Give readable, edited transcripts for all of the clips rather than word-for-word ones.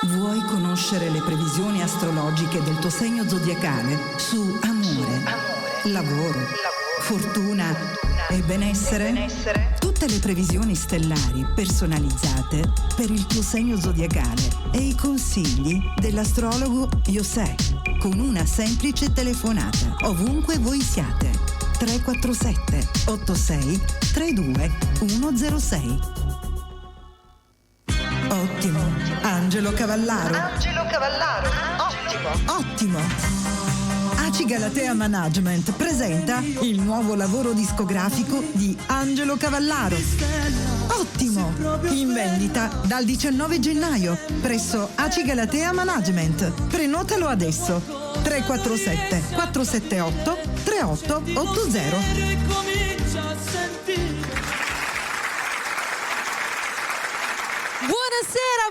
Vuoi conoscere le previsioni astrologiche del tuo segno zodiacale su amore, lavoro, fortuna e benessere? Tutte le previsioni stellari personalizzate per il tuo segno zodiacale e i consigli dell'astrologo José con una semplice telefonata ovunque voi siate. 347 86 32 106. Ottimo. Angelo Cavallaro. Ottimo. ACI Galatea Management presenta il nuovo lavoro discografico di Angelo Cavallaro. Ottimo. In vendita dal 19 gennaio presso ACI Galatea Management. Prenotalo adesso. 347 478 3880.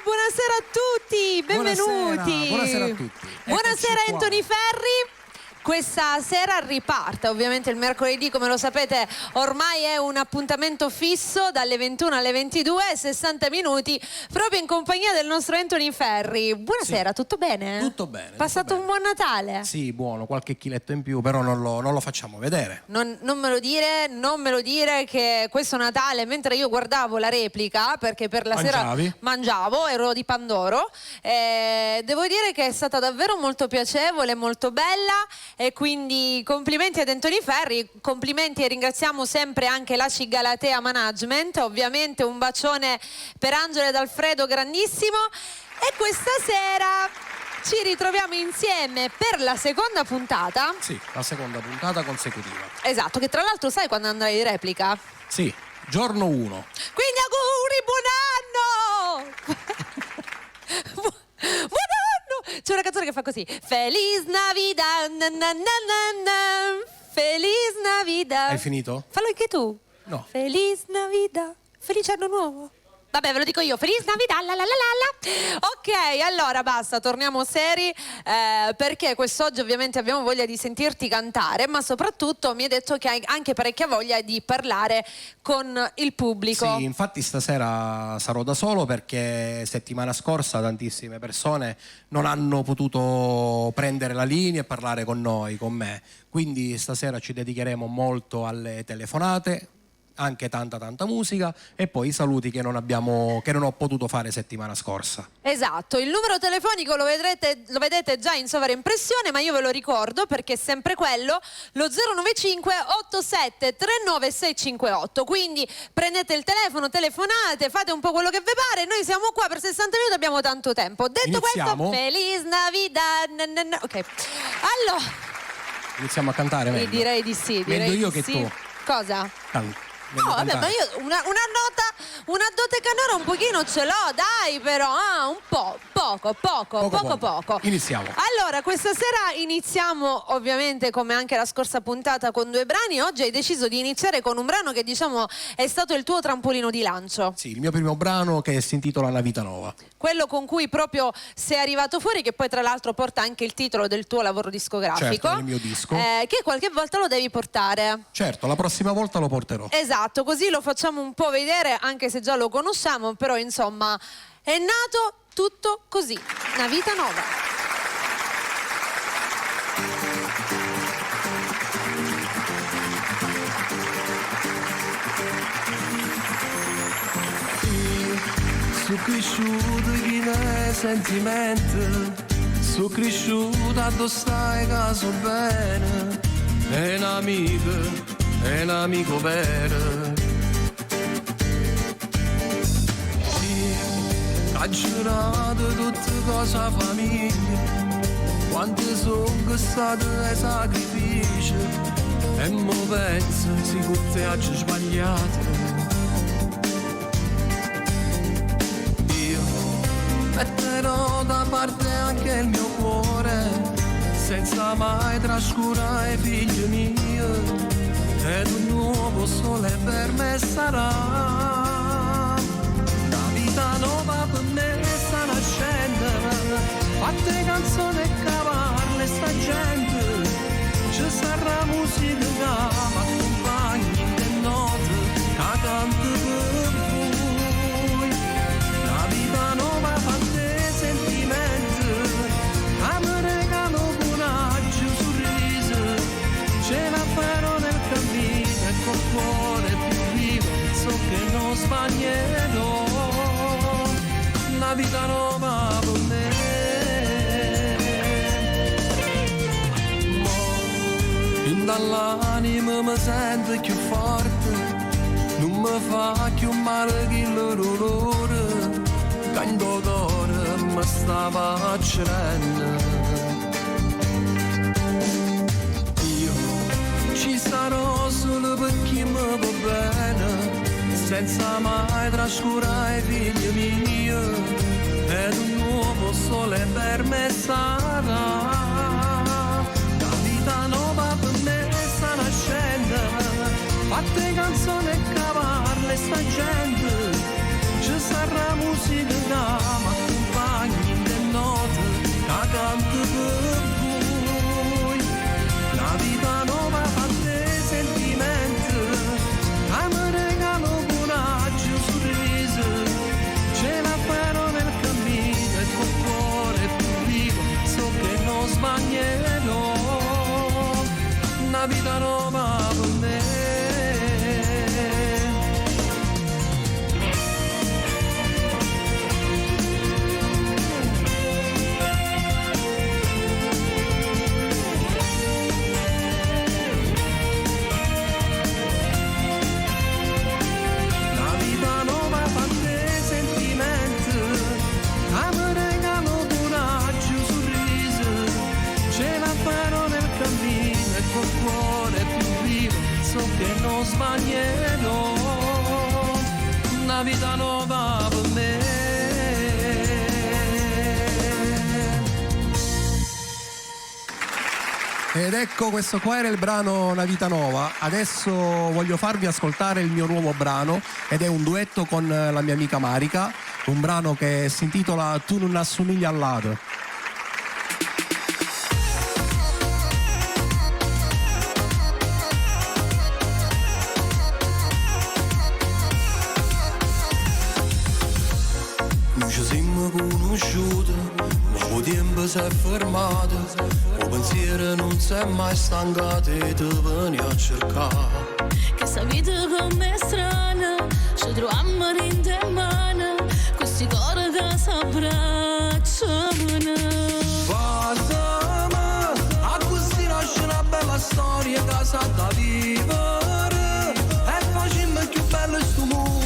Buonasera a tutti, benvenuti. Buonasera a tutti. Buonasera Anthony Ferri. Questa sera riparte, ovviamente il mercoledì, come lo sapete, ormai è un appuntamento fisso dalle 21 alle 22, 60 minuti, proprio in compagnia del nostro Anthony Ferri. Buonasera, sì. Tutto bene? Tutto bene. Passato tutto un buon Natale? Sì, buono, qualche chiletto in più, però non lo facciamo vedere. Non me lo dire che questo Natale, mentre io guardavo la replica, perché per la sera mangiavo, ero di Pandoro, devo dire che è stata davvero molto piacevole, molto bella. E quindi complimenti ad Anthony Ferri, complimenti e ringraziamo sempre anche l'ACI Galatea Management, ovviamente un bacione per Angelo ed Alfredo grandissimo. E questa sera ci ritroviamo insieme per la seconda puntata. Sì, la seconda puntata consecutiva. Esatto, che tra l'altro sai quando andrai in replica? Sì, giorno 1. Quindi auguri, buon anno! C'è una canzone che fa così: Feliz Navidad, na na na na na. Feliz Navidad. Hai finito? Fallo anche tu. No. Feliz Navidad, felice anno nuovo. Vabbè, ve lo dico io, Feliz Navidad, la la la la. Ok, allora basta, torniamo seri, perché quest'oggi ovviamente abbiamo voglia di sentirti cantare, ma soprattutto mi hai detto che hai anche parecchia voglia di parlare con il pubblico. Sì, infatti stasera sarò da solo perché settimana scorsa tantissime persone non hanno potuto prendere la linea e parlare con noi, con me. Quindi stasera ci dedicheremo molto alle telefonate, anche tanta musica e poi i saluti che non ho potuto fare settimana scorsa. Esatto, il numero telefonico lo vedete già in sovraimpressione, ma io ve lo ricordo perché è sempre quello, lo 095 87 39 658. Quindi prendete il telefono, telefonate, fate un po' quello che vi pare, noi siamo qua per 60 minuti, abbiamo tanto tempo. Detto Iniziamo. questo, Feliz Navidad. Ok, allora iniziamo a cantare meglio. Direi di sì. Meglio io che sì. tu. Cosa? No, vabbè, ma io una dote canora un pochino ce l'ho, dai, però, un po', poco. Iniziamo. Allora, questa sera iniziamo ovviamente come anche la scorsa puntata con 2 brani. Oggi hai deciso di iniziare con un brano che diciamo è stato il tuo trampolino di lancio. Sì, il mio primo brano che si intitola Una vita nuova. Quello con cui proprio sei arrivato fuori, che poi tra l'altro porta anche il titolo del tuo lavoro discografico. Certo, del mio disco. Che qualche volta lo devi portare. Certo, la prossima volta lo porterò. Esatto, così lo facciamo un po' vedere, anche se già lo conosciamo, però insomma è nato tutto così, una vita nuova. Sono cresciuto chi ne sentimento, sono cresciuto addosso ai caso bene, è un amico vero. Ha giurato tutte cose a famiglia, quante sono state sacrifici, e mo penso sicuro te hagi sbagliato. Io metterò da parte anche il mio cuore, senza mai trascurare figli miei, ed un nuovo sole per me sarà. Vita nuova per me sta nascendo, fatte canzoni e cavarle sta gente, ci sarà musica che m'accompagni in note, che canto per voi. La vita sbaglierò, una vita nuova per me. Dall'anima mi sento più forte, non mi fa più male che l'orrore, quando d'ora mi stava accendendo. Io ci sarò solo per chi mi va bene, senza mai trascurare i figli miei, ed un nuovo sole per me sarà. Fatte canzoni e cavarle sta gente, ci sarà musica che mi accompagni le note che canto per voi. La vita nuova fatte sentimenti, che mi regalo coraggio, sorriso, ce la farò nel cammino e col cuore più vivo, so che non sbaglierò, una vita nuova per me. Che non sbaglierò, una vita nuova per me. Ed ecco, questo qua era il brano Una vita nuova. Adesso voglio farvi ascoltare il mio nuovo brano, ed è un duetto con la mia amica Marica, un brano che si intitola Tu non assomigli all'Ado. Ma il tempo si è fermato, il pensiero non si è mai stancato e ti veni a cercare. Che sta vita come è strana, ci troviamo in mano, questi cuori che si abbracciano. Guardami, a questi nasce una bella storia che sa da vivere, e facciamo più bello sto mondo.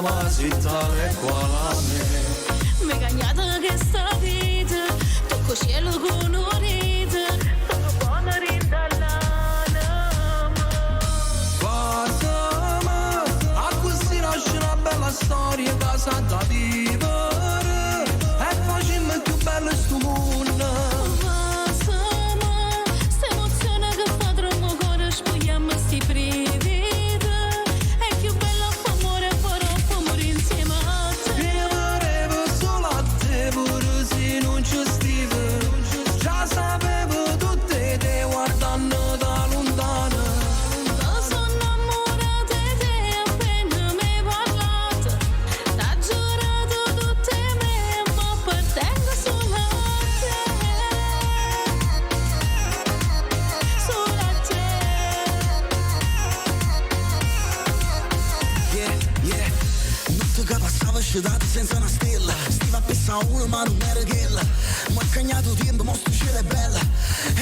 Ma sei tale quale a me. Mi cagnata che sta vita, tocco cielo con un'orita, sono buona rindallana. Guardami, a questi nasce una bella storia che sa da vivere, e facciamo più bello sto mondo. Dati senza una stella, stiva a pensare uno ma non era quella. Ma cagnato tempo, mo sto cielo è bella.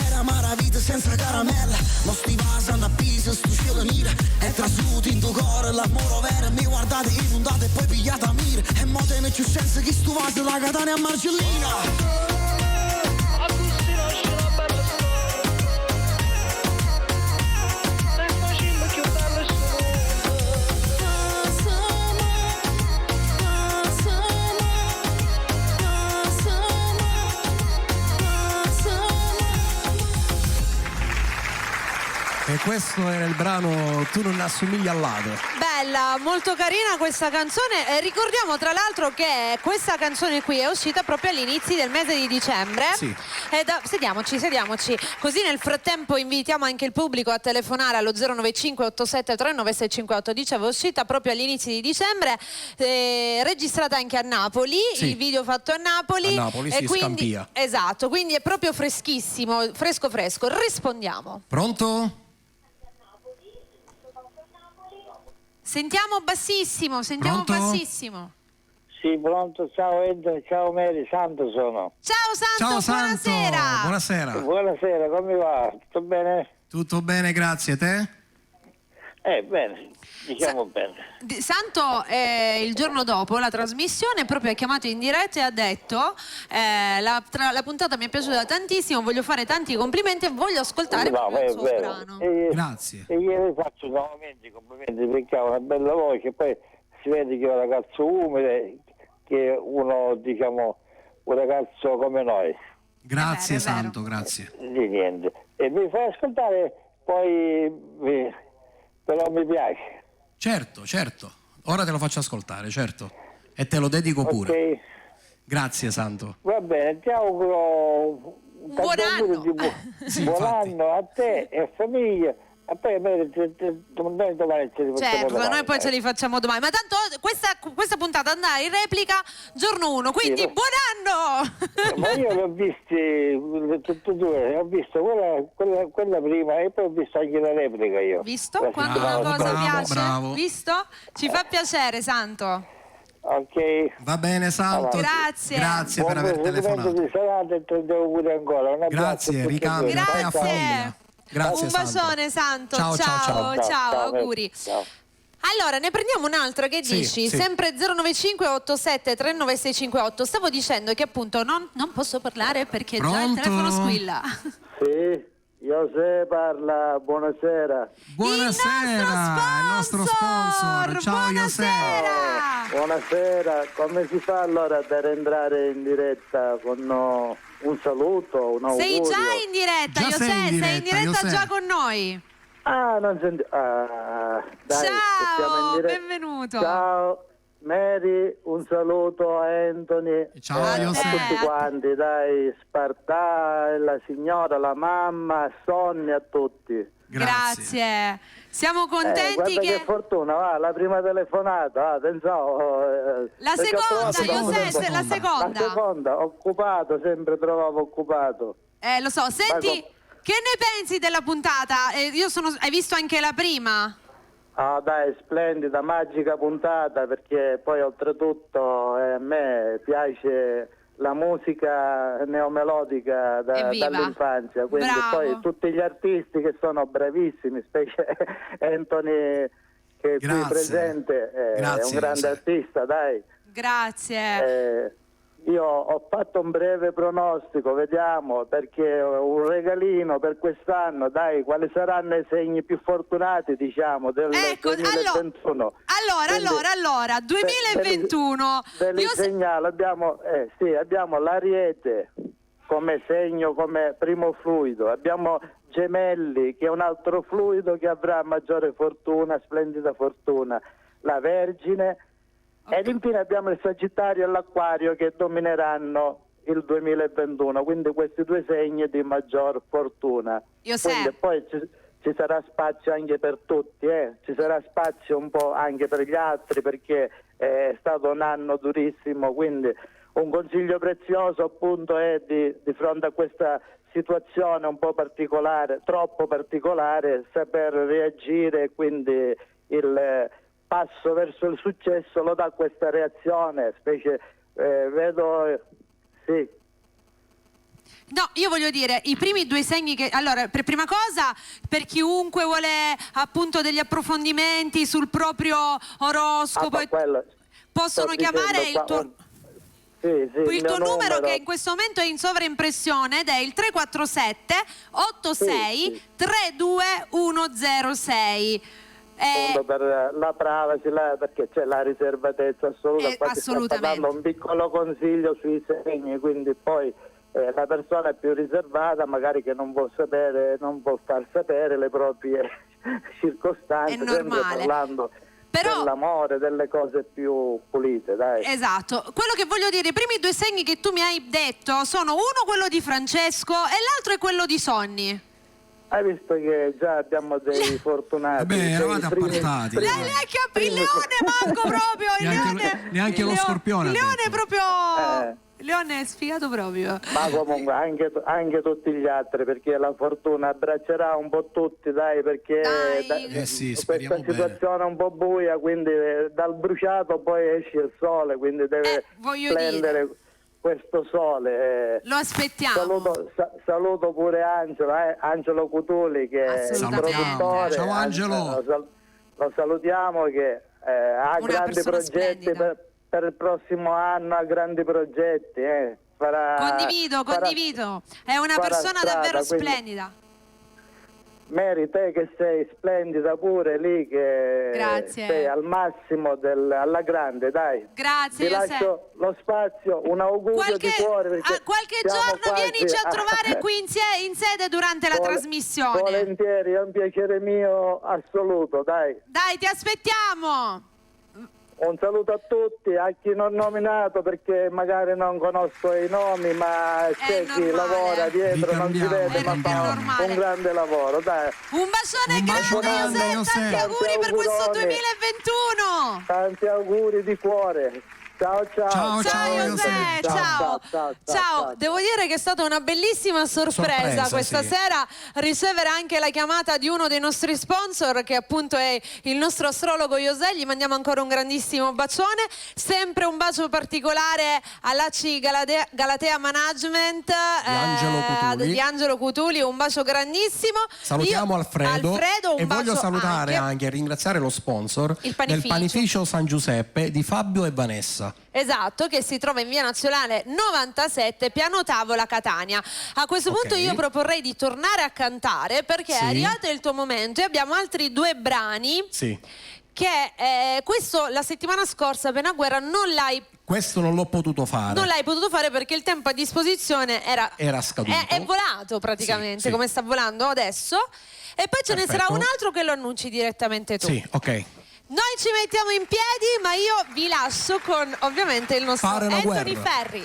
Era mara vita senza caramella. Ma stiva asando a Pisa, sto cielo nera. È trasuto in tuo cuore l'amore vero. Mi guardate inondate e poi pigliate a mira. E mo te ne c'è senso che sto vaso da Catania a Marcellina. questo era il brano Tu non assomigli al lato. Bella, molto carina questa canzone. Ricordiamo tra l'altro che questa canzone qui è uscita proprio all'inizio del mese di dicembre. Sì. Sediamoci. Così nel frattempo invitiamo anche il pubblico a telefonare allo 095 87 9658. Dicevo, è uscita proprio all'inizio di dicembre, registrata anche a Napoli, sì. Il video fatto a Napoli. A Napoli, sì, quindi, Scampia. esatto, quindi è proprio freschissimo, fresco. Rispondiamo. Pronto? Sentiamo bassissimo. Pronto? Bassissimo. Sì, pronto, ciao Ed, ciao Mary, Santo sono. Ciao Santo, Santo. buonasera. Buonasera, come va? Tutto bene? Tutto bene, grazie. Te? Bene, diciamo bene. Santo, il giorno dopo la trasmissione proprio ha chiamato in diretta e ha detto la puntata mi è piaciuta tantissimo, voglio fare tanti complimenti e voglio ascoltare proprio il suo brano. Grazie. E io faccio nuovamente i complimenti perché ha una bella voce, poi si vede che è un ragazzo umile, che è uno, diciamo, un ragazzo come noi. Grazie è vero. Santo, grazie. Di niente. E mi fai ascoltare, poi però mi piace. Certo. Ora te lo faccio ascoltare, certo. E te lo dedico pure. Ok. Grazie Santo. Va bene, ti auguro un buon anno. Sì, buon infatti. anno a te e a famiglia. A poi a me domani ce li facciamo Certo, domani, noi poi ce li facciamo domani. Ma tanto questa puntata andrà in replica giorno 1, quindi Sì, buon anno! Ma io li ho visti tutti e due, ho visto quella prima e poi ho visto anche la replica io. Visto? La Quando una settimana cosa scorsa. piace? bravo. Visto? Ci fa piacere, Santo. Ok. Va bene Santo. Grazie. Grazie per Buon aver telefonato. proseguimento di serata e te ne devo pure ancora. Un abbraccio a Grazie, tutti e ricambio. due. a te e a Grazie. famiglia. Grazie Un Santo. bacione, Santo. Ciao. Auguri. Ciao. Allora, ne prendiamo un'altra, che Sì, dici? sì. Sempre 095 87 39658. Stavo dicendo che appunto non posso parlare perché già il Pronto? telefono squilla. Sì, José parla, buonasera. Buonasera, il nostro sponsor. Ciao Buonasera. Buonasera, come si fa allora per entrare in diretta con un saluto, un augurio? Sei già in diretta, Già José, sei in diretta José. già con noi. Ah, non senti... Ah, dai, siamo in Ciao, diretta. benvenuto. Ciao, Mary, un saluto a Anthony. Ciao, a José. tutti quanti, dai, Spartà, la signora, la mamma, a Sonia, a tutti. Grazie. Siamo contenti Guarda che fortuna, va, la prima telefonata, pensavo... La perché ho seconda, trovato- José, la seconda. La seconda, occupato, sempre trovavo occupato. Lo so, senti, che ne pensi della puntata? Hai visto anche la prima? Ah dai, splendida, magica puntata, perché poi oltretutto a me piace la musica neomelodica Evviva. dall'infanzia, quindi Bravo. poi tutti gli artisti che sono bravissimi, specie Anthony che è qui Grazie. presente, è Grazie, un grande José. artista, dai. Grazie. Io ho fatto un breve pronostico, vediamo, perché un regalino per quest'anno, dai, quali saranno i segni più fortunati, diciamo, del Ecco, 2021? allora, 2021. Ve li segnalo, abbiamo l'Ariete come segno, come primo fluido, abbiamo Gemelli che è un altro fluido che avrà maggiore fortuna, splendida fortuna, la Vergine. Ed infine abbiamo il Sagittario e l'Acquario che domineranno il 2021, quindi questi due segni di maggior fortuna. Quindi poi ci sarà spazio anche per tutti, ci sarà spazio un po' anche per gli altri, perché è stato un anno durissimo, quindi un consiglio prezioso appunto è di fronte a questa situazione un po' particolare, troppo particolare, saper reagire, quindi il passo verso il successo lo dà questa reazione, specie vedo sì. No, io voglio dire, i primi due segni che... Allora, per prima cosa, per chiunque vuole appunto degli approfondimenti sul proprio oroscopo, possono chiamare il tuo... il tuo numero che in questo momento è in sovraimpressione ed è il 347 86 32106. Per la privacy, perché c'è la riservatezza assoluta, assolutamente. sto dando un piccolo consiglio sui segni, quindi poi la persona è più riservata, magari che non vuol sapere, non vuol far sapere le proprie circostanze, è normale. parlando però dell'amore, delle cose più pulite, dai. Esatto, quello che voglio dire, i primi 2 segni che tu mi hai detto sono uno quello di Francesco e l'altro è quello di Sonny. Hai visto che già abbiamo dei fortunati. Vabbè, eravate appartati. Il leone manco proprio, il neanche lo scorpione. Il leone è proprio... Il leone è sfigato proprio. Ma comunque anche tutti gli altri, perché la fortuna abbraccerà un po' tutti, dai, perché sì, questa situazione è un po' buia, quindi dal bruciato poi esce il sole, quindi deve splendere questo sole. Lo aspettiamo. Saluto pure Angelo Cutuli, che è il produttore. Ciao Angelo. Lo salutiamo, che ha grandi progetti per il prossimo anno, ha grandi progetti. Condivido. È una persona davvero splendida. Mary, te che sei splendida pure lì, che Grazie. sei al massimo alla grande, dai. Grazie. Ti lascio lo spazio, un augurio di cuore. Qualche giorno vienici a trovare qui in sede durante la trasmissione. Volentieri, è un piacere mio assoluto, dai. Dai, ti aspettiamo. Un saluto a tutti, a chi non nominato, perché magari non conosco i nomi, ma c'è chi lavora dietro, non si vede, ma fa un grande lavoro. Dai. Un bacione grande, José, tanti auguri per questo 2021. Tanti auguri di cuore. Ciao. José. Ciao. Devo dire che è stata una bellissima sorpresa questa sera ricevere anche la chiamata di uno dei nostri sponsor, che appunto è il nostro astrologo José. Gli mandiamo ancora un grandissimo bacione. Sempre un bacio particolare all'ACI Galatea Management di Angelo Cutuli, un bacio grandissimo. Salutiamo Alfredo un e voglio bacio salutare anche e ringraziare lo sponsor del panificio San Giuseppe di Fabio e Vanessa. Esatto, che si trova in via Nazionale 97, piano Tavola, Catania. A questo punto io proporrei di tornare a cantare, perché è arrivato il tuo momento e abbiamo altri 2 brani che questo la settimana scorsa Benaguerra non l'hai... Questo non l'ho potuto fare. Non l'hai potuto fare perché il tempo a disposizione era scaduto. È volato praticamente, come sta volando adesso. E poi ce ne sarà un altro che lo annunci direttamente tu. Sì, ok. Noi ci mettiamo in piedi, ma io vi lascio con ovviamente il nostro Anthony Ferri.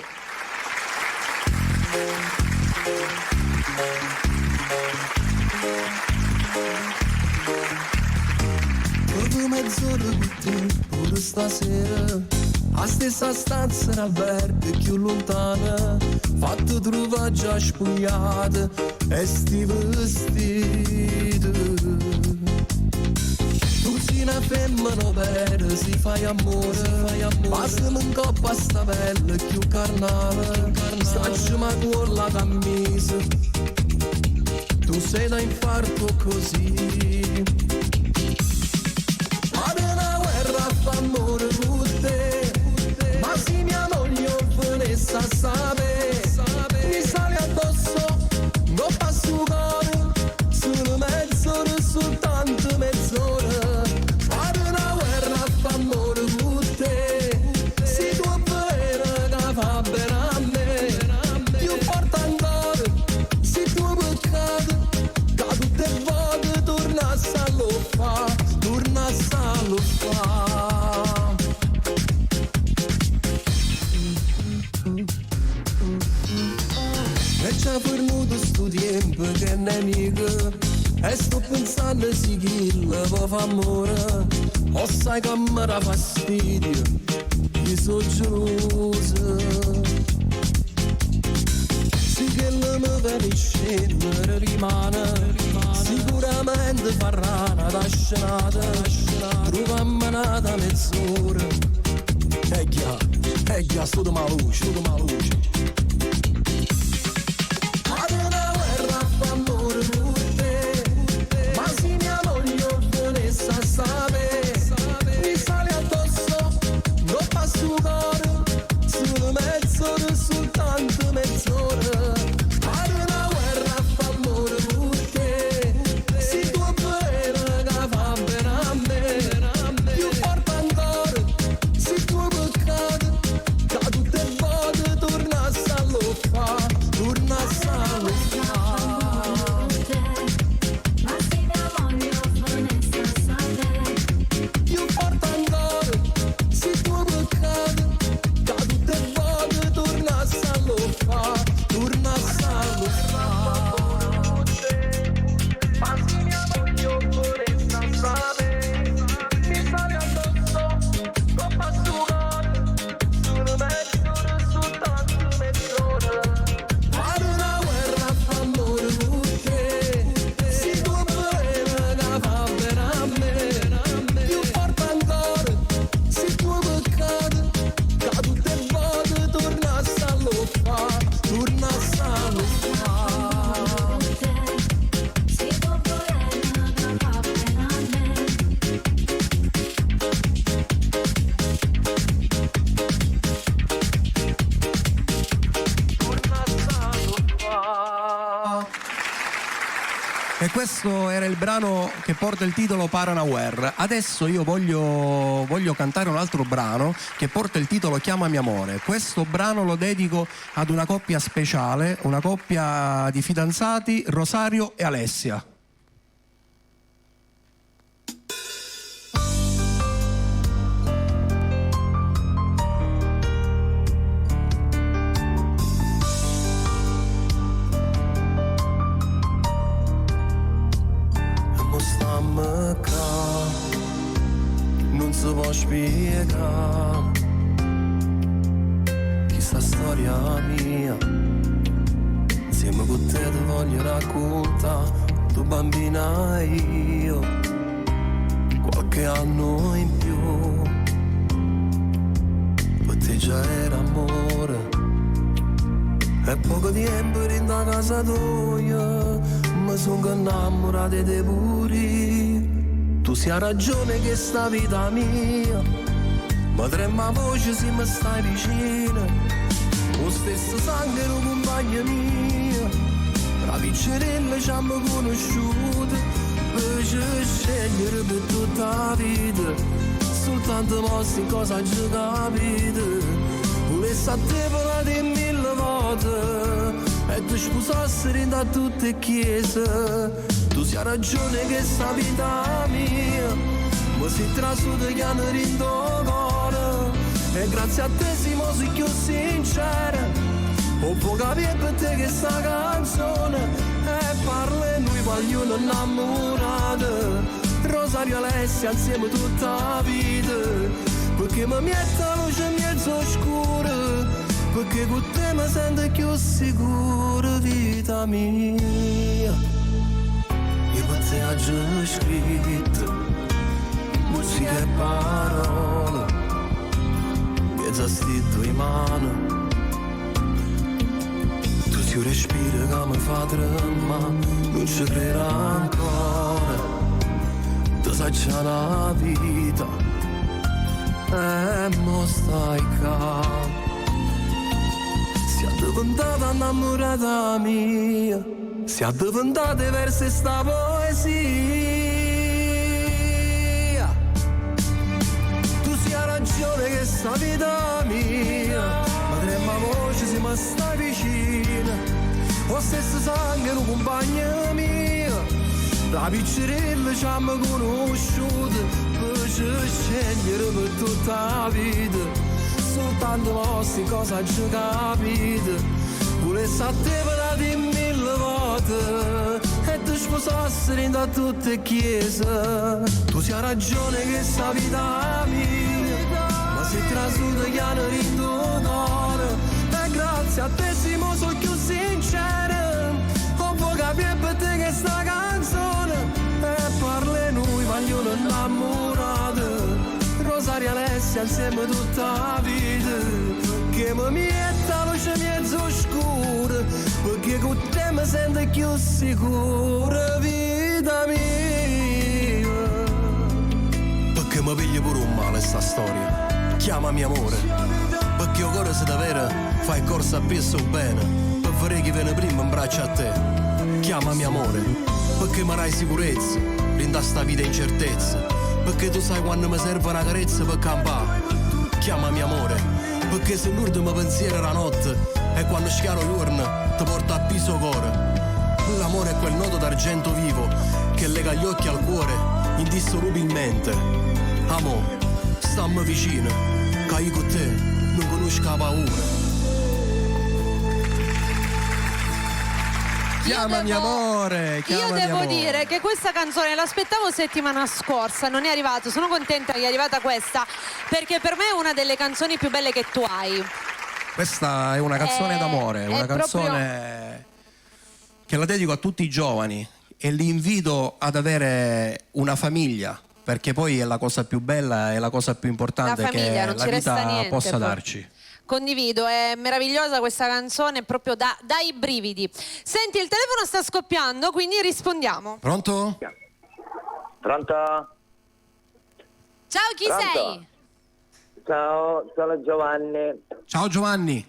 Proprio mezz'ora con te, pure stasera, a stessa stanza in albergo più lontana, fatto trovare già spogliata e sti vestiti. Tu sei una femmina vera, si fai amore, passami un coppa a sta pelle più carnale, stracciami con la camisa, tu sei da infarto così. Vado una guerra a fa amore con te, ma se mia moglie venisse a sapere, mi sale addosso, non passo cuore, solo mezz'ora, soltanto mezz'ora. E c'è venuto sto tempo che è nemico, e sto pensando se chi le può fare amore, o sai che mi dà fastidio, io sono geloso. Se che le mi vedi scendere rimane, sicuramente farà una scenata, trova nata mezz'ora, e già, sto da luce. E questo era il brano che porta il titolo Paranaware. Adesso io voglio cantare un altro brano che porta il titolo Chiamami amore. Questo brano lo dedico ad una coppia speciale, una coppia di fidanzati, Rosario e Alessia. Non si può spiegare questa storia mia. Insieme con te ti voglio raccontare, tu bambina e io, qualche anno in più. Per te già era amore, e poco tempo in da casa tua, mi sono innamorato di pure. Tu sia ragione che sta vita mia, ma trema voce se mi stai vicino. Lo stesso sangue lo compagno mio, la piccerella ci hanno conosciuto, per scegliere per tutta la vita, soltanto mossi in cosa ci capite. Volessi a te parlare di 1000 volte, e ti sposassi da tutte le chiese. Tu sia ragione che sta vita mia, ma si trasuta che hanno rindo cuore, e grazie a te siamo più sinceri. Ho può capire per te che sta canzone, e parla noi vogliono innamorare. Rosario e Alessia insieme tutta la vita, perché mi mette la luce in mezzo scuro, perché con te mi sento più sicuro, vita mia. Io per te ho già scritto musica e parole, mezzo a sti tue mani. Tu sei un respiro che mi fa tremare, non ci credo ancora. Tu sai già la vita, e mo stai qua. Sei diventata innamorata mia, sia diventata verso sta poesia. Tu sia ragione che sta vita mia, ma trema voce se mi stai vicina. Lo stesso sangue lo compagno mio, da piccerella ci hanno conosciuto, per scegliere per tutta la vita, soltanto mossi cosa ci capite. Volessi a te parlare di 1000 volte, e ti sposassi da tutte le chiese. Tu sia ragione che sta vita mia, ma se trasuta che hanno rindo cuore, e grazie a te siamo più sinceri. Ho può capire per te che sta canzone, e parla noi vogliono innamorate. Rosario e Alessia insieme tutta la vita, che mi mette la luce mezzo scura, perché con te mi sento più sicura, vita mia. Perché mi piglia pure un male sta storia, chiamami amore, perché il cuore se davvero fai corsa a peso bene, per fare chi viene prima in braccio a te. Chiamami amore, perché mi dai sicurezza, rinda sta vita incertezza, perché tu sai quando mi serve una carezza per campare. Chiamami amore, perché se l'ultimo pensiero è la notte, e quando schiaro l'urna ti porta a piso cuore. L'amore è quel nodo d'argento vivo che lega gli occhi al cuore indissolubilmente. Amo, stammi vicino, che io con te non conosco la paura. Chiamami amore, chiamami io devo amore. dire che questa canzone l'aspettavo settimana scorsa, non è arrivato, sono contenta che è arrivata questa, perché per me è una delle canzoni più belle che tu hai. Questa è una canzone d'amore, una canzone che la dedico a tutti i giovani e li invito ad avere una famiglia, perché poi è la cosa più bella, è la cosa più importante la famiglia, che non la ci resta vita niente, possa poi. darci. Condivido, è meravigliosa questa canzone, proprio dai brividi. Senti, il telefono sta scoppiando, quindi rispondiamo. Pronto? Pronto? Ciao, chi Pronto? sei? Ciao, sono Giovanni. Ciao Giovanni.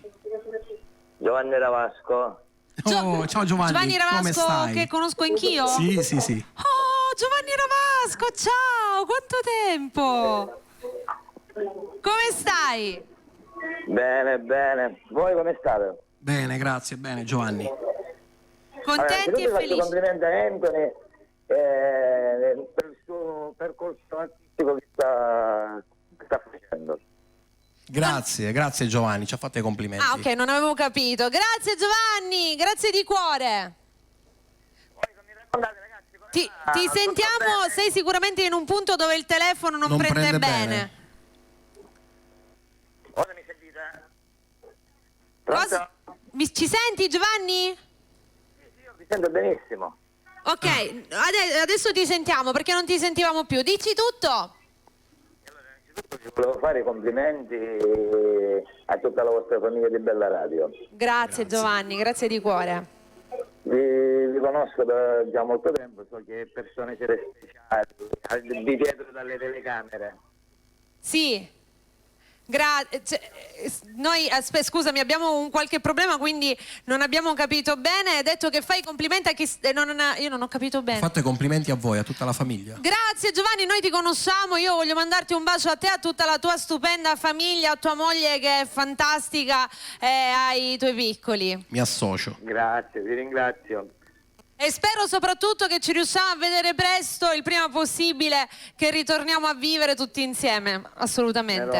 Giovanni Ravasco. Ciao Giovanni. Giovanni come Ravasco, stai? che conosco anch'io? Sì. Oh, Giovanni Ravasco, ciao, quanto tempo! Come stai? Bene. Voi come state? Bene, grazie, bene Giovanni. Contenti e felici? Complimenti a Anthony per il suo percorso artistico che sta facendo. Grazie Giovanni, ci ha fatto i complimenti. Ah, ok, non avevo capito. Grazie Giovanni, grazie di cuore. Ti sentiamo, sei sicuramente in un punto dove il telefono non prende bene. Ora mi sentite? Cosa? Ci senti Giovanni? Sì, io vi sento benissimo. Ok, adesso ti sentiamo perché non ti sentivamo più. Dici tutto. Allora, innanzitutto vi volevo fare i complimenti a tutta la vostra famiglia di Bella Radio. Grazie Giovanni, grazie di cuore. Vi conosco da già molto tempo, so che persone siete speciali, di dietro dalle telecamere. Sì. Noi, scusami, abbiamo un qualche problema, quindi non abbiamo capito bene. Hai detto che fai complimenti a chi... io non ho capito bene. Fate complimenti a voi, a tutta la famiglia. Grazie Giovanni, noi ti conosciamo. Io voglio mandarti un bacio a te, a tutta la tua stupenda famiglia, a tua moglie che è fantastica e ai tuoi piccoli. Mi associo. Grazie, vi ringrazio. E spero soprattutto che ci riusciamo a vedere presto, il prima possibile, che ritorniamo a vivere tutti insieme, assolutamente.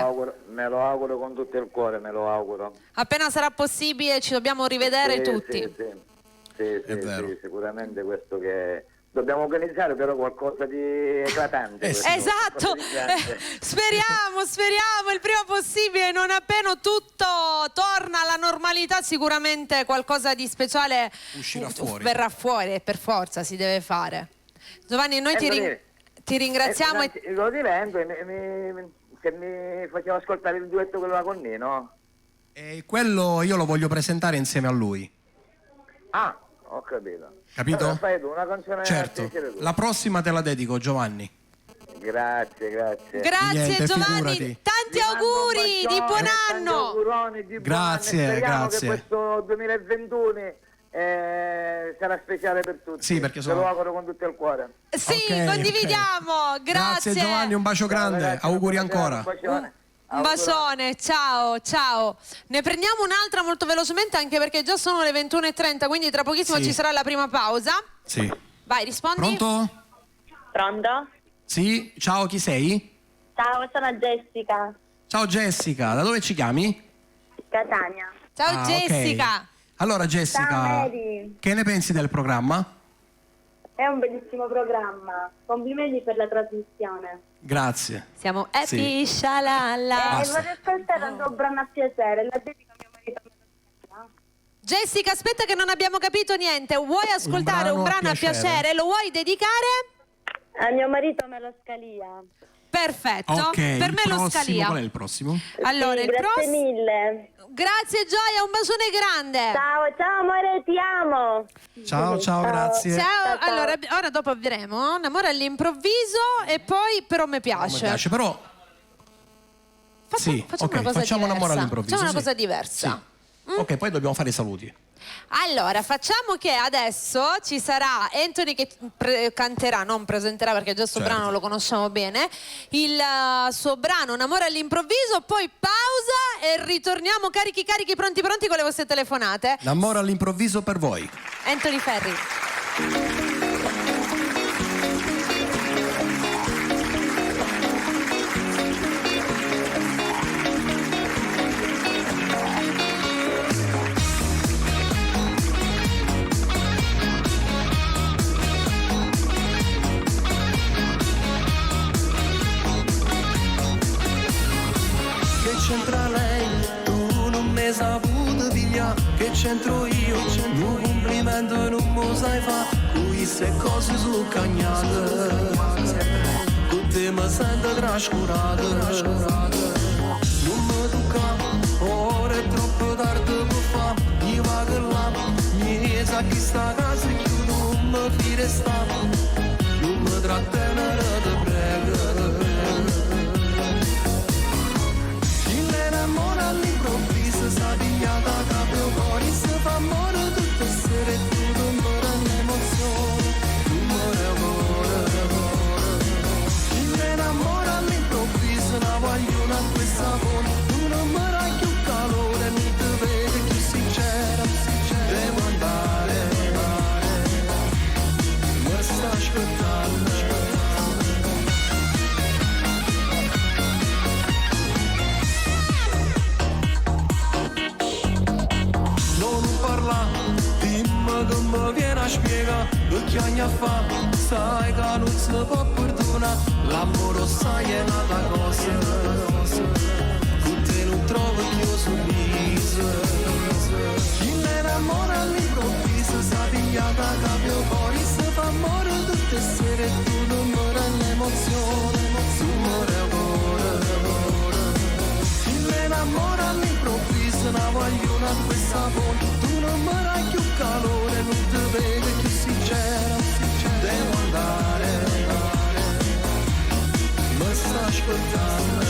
Me lo auguro con tutto il cuore, me lo auguro. Appena sarà possibile ci dobbiamo rivedere tutti. Sì, vero. sì, sicuramente questo che... Dobbiamo organizzare però qualcosa di eclatante. Esatto, speriamo il prima possibile, non appena tutto torna alla normalità sicuramente qualcosa di speciale uscirà fuori. Verrà fuori, per forza si deve fare. Giovanni, noi ti ringraziamo. Lo divento, se mi faceva ascoltare il duetto quello là con Nino. E quello io lo voglio presentare insieme a lui. Ah, ho capito. Capito? Allora, fai tu una canzone. Certo, la prossima te la dedico Giovanni. Grazie. Grazie Giovanni, figurati. tanti auguri di buon anno. Grazie. Speriamo che questo 2021 sarà speciale per tutti. Sì, perché Te lo auguro con tutto il cuore. Sì, Okay. Condividiamo. Grazie Giovanni, un bacio grande, ragazzi, auguri ancora. Un bacione, ciao. Ne prendiamo un'altra molto velocemente anche perché già sono le 21:30, quindi tra pochissimo ci sarà la prima pausa. Sì. Vai, rispondi. Pronto? Pronto? Sì, ciao, chi sei? Ciao, sono Jessica, Ciao Jessica, da dove ci chiami? Catania. Ciao Ah, Jessica. ok. Allora Jessica, Ciao, Mary. che ne pensi del programma? È un bellissimo programma. Complimenti per la trasmissione. Grazie. Siamo happy, shalala. Basta. Vorrei ascoltare un tuo brano a piacere. La dedico a mio marito. Jessica, aspetta che non abbiamo capito niente. Vuoi ascoltare un brano a piacere? Lo vuoi dedicare? A mio marito Meloscalia. Perfetto. Ok, Per me lo prossimo, Scalia. qual è il prossimo? Allora, Sì, il grazie prossimo. mille. Grazie Gioia, un bacione grande. Ciao amore, ti amo. Ciao, grazie. Ciao. Allora, ora dopo avremo un amore all'improvviso e poi però mi Mi piace. piace, però Facciamo una cosa facciamo un amore diversa. all'improvviso. Facciamo una sì. cosa diversa. Sì. Ok, poi dobbiamo fare i saluti. Allora, facciamo che adesso ci sarà Anthony che canterà, non presenterà perché già questo brano lo conosciamo bene, il suo brano Un amore all'improvviso, poi pausa e ritorniamo carichi, pronti con le vostre telefonate. L'amore all'improvviso per voi. Anthony Ferri. C'entra lei, tu non mi saputo pigliare, che c'entro io, un complimento non mi sai fa, queste cose sono cagnate, con te mi sento trascurato, non mi tocca, ora è troppo tardi per fa, io vado là, mi sa che sta casa io non mi fide sta, non mi trattenere te prego. All'improvviso sta pigliata da proprio fuori, se fa amore tutte sere voglio una questa buona, tu non mi dai più calore, non ti vedo più sincera, devo andare, mi sta aspettando. Non parla, dimmi che mi viene a spiegare che ogni fa, sai che non si può perdonare, l'amore sai è un'altra cosa, con te non trovo più sorriso, chi mi innamora all'improvviso, sa pigliata capio fuori, se fa amore tutte sere, tu non mi rende emozione, tu mi cuore, chi mi innamora all'improvviso, non voglio una questa buona, tu non mi dai più calore, non ti vedo più sincera, devo andare, mi sta aspettando.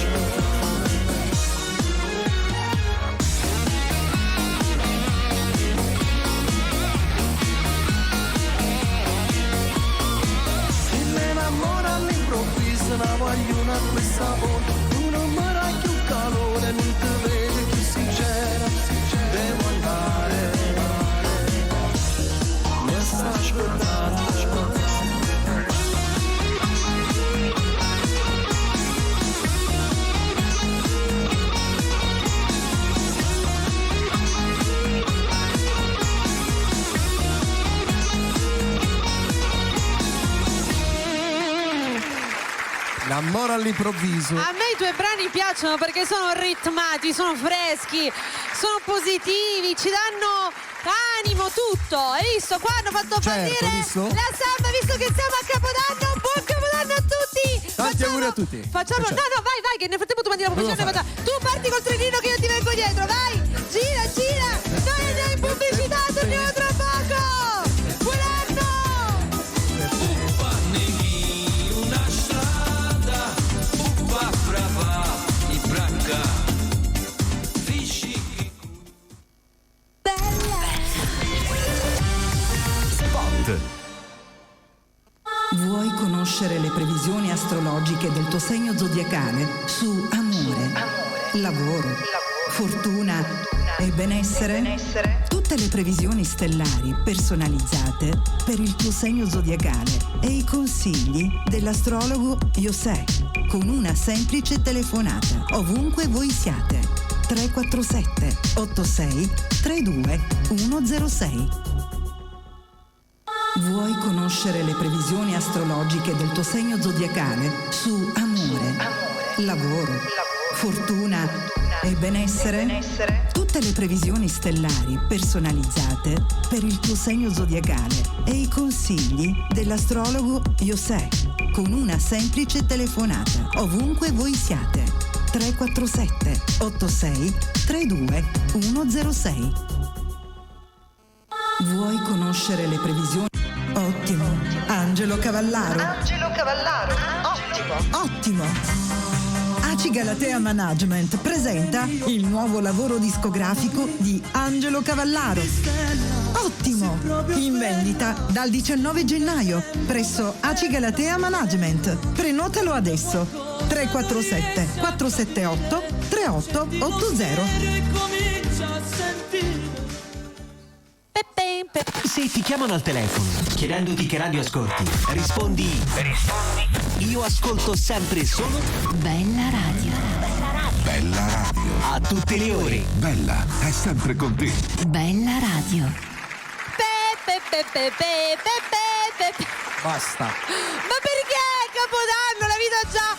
Chi mi innamora all'improvviso, non voglio una questa buona, tu non mi dai più calore, non ti vedo più sincera, devo andare, mi sta aspettando. L'amore all'improvviso. A me i tuoi brani piacciono perché sono ritmati, sono freschi, sono positivi, ci danno animo, tutto. Hai visto? Qua hanno fatto partire la samba, visto che siamo a Capodanno. Buon Capodanno a tutti! Tanti auguri a tutti. Facciamo. No, vai, che nel frattempo tu mandi la pubblicità. Tu parti col trenino che io ti vengo dietro, vai! Gira! Noi andiamo in pubblicità, torniamo tra poco! Buon anno! Vuoi conoscere le previsioni astrologiche del tuo segno zodiacale su amore, lavoro, fortuna e benessere? Tutte le previsioni stellari personalizzate per il tuo segno zodiacale e i consigli dell'astrologo José con una semplice telefonata ovunque voi siate. 347 86 32 106. Vuoi conoscere le previsioni astrologiche del tuo segno zodiacale su amore, lavoro, fortuna e benessere? Tutte le previsioni stellari personalizzate per il tuo segno zodiacale e i consigli dell'astrologo José con una semplice telefonata ovunque voi siate. 347 86 32 106. Vuoi conoscere le previsioni? Ottimo. Angelo Cavallaro. Ottimo. ACI Galatea Management presenta il nuovo lavoro discografico di Angelo Cavallaro. Ottimo. In vendita dal 19 gennaio presso ACI Galatea Management. Prenotalo adesso. 347 478 3880. Se ti chiamano al telefono chiedendoti che radio ascolti, rispondi io ascolto sempre solo Bella Radio. Bella Radio. A tutte le ore. Bella è sempre con te. Bella Radio. Basta. Ma perché Capodanno? La vita già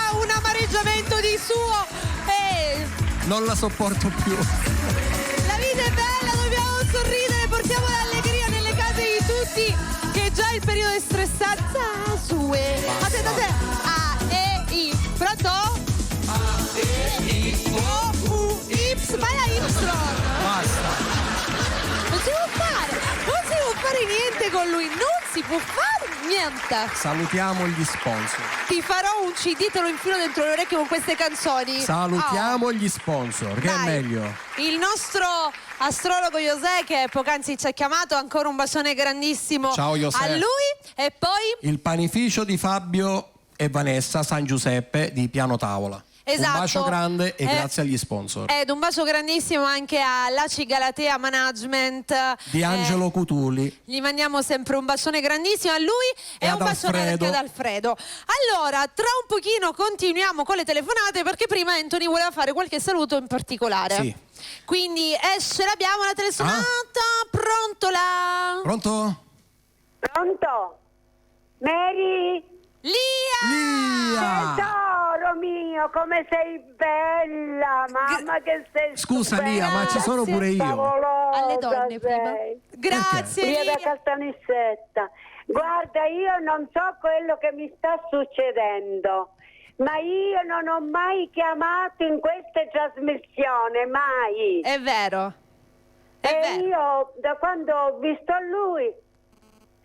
ha un amareggiamento di suo e Non la sopporto più. la vita è bella, dobbiamo sorridere, portiamo l'allegria nelle case di tutti, che già il periodo è stressante. Aspetta. A, E, I. Pronto? A, E, I, O, U, Y. Vai a Y. Basta. Non si può fare niente con lui, non si può fare niente. Salutiamo gli sponsor. Ti farò un CD, te lo infilo dentro le orecchie con queste canzoni. Salutiamo gli sponsor, che Dai. è meglio. Il nostro astrologo José, che poc'anzi ci ha chiamato, ancora un bacione grandissimo. Ciao, José. A lui. E poi Il panificio di Fabio e Vanessa San Giuseppe di Piano Tavola. Esatto. Un bacio grande e grazie agli sponsor. Ed un bacio grandissimo anche all'ACI Galatea Management Di Angelo Cutuli. Gli mandiamo sempre un bacione grandissimo a lui e un bacione anche ad Alfredo. Allora, tra un pochino continuiamo con le telefonate perché prima Anthony voleva fare qualche saluto in particolare. Sì. Quindi ce l'abbiamo la telefonata. Pronto là? Pronto? Pronto? Mary? Lia! Tesoro mio, come sei bella, mamma che sei Scusa stupenda. Lia, ma ci sono pure io. Favolosa Alle donne prima. sei. Grazie Lia da Lia. Caltanissetta. Guarda, io non so quello che mi sta succedendo, ma io non ho mai chiamato in queste trasmissioni, mai. È vero. Io da quando ho visto lui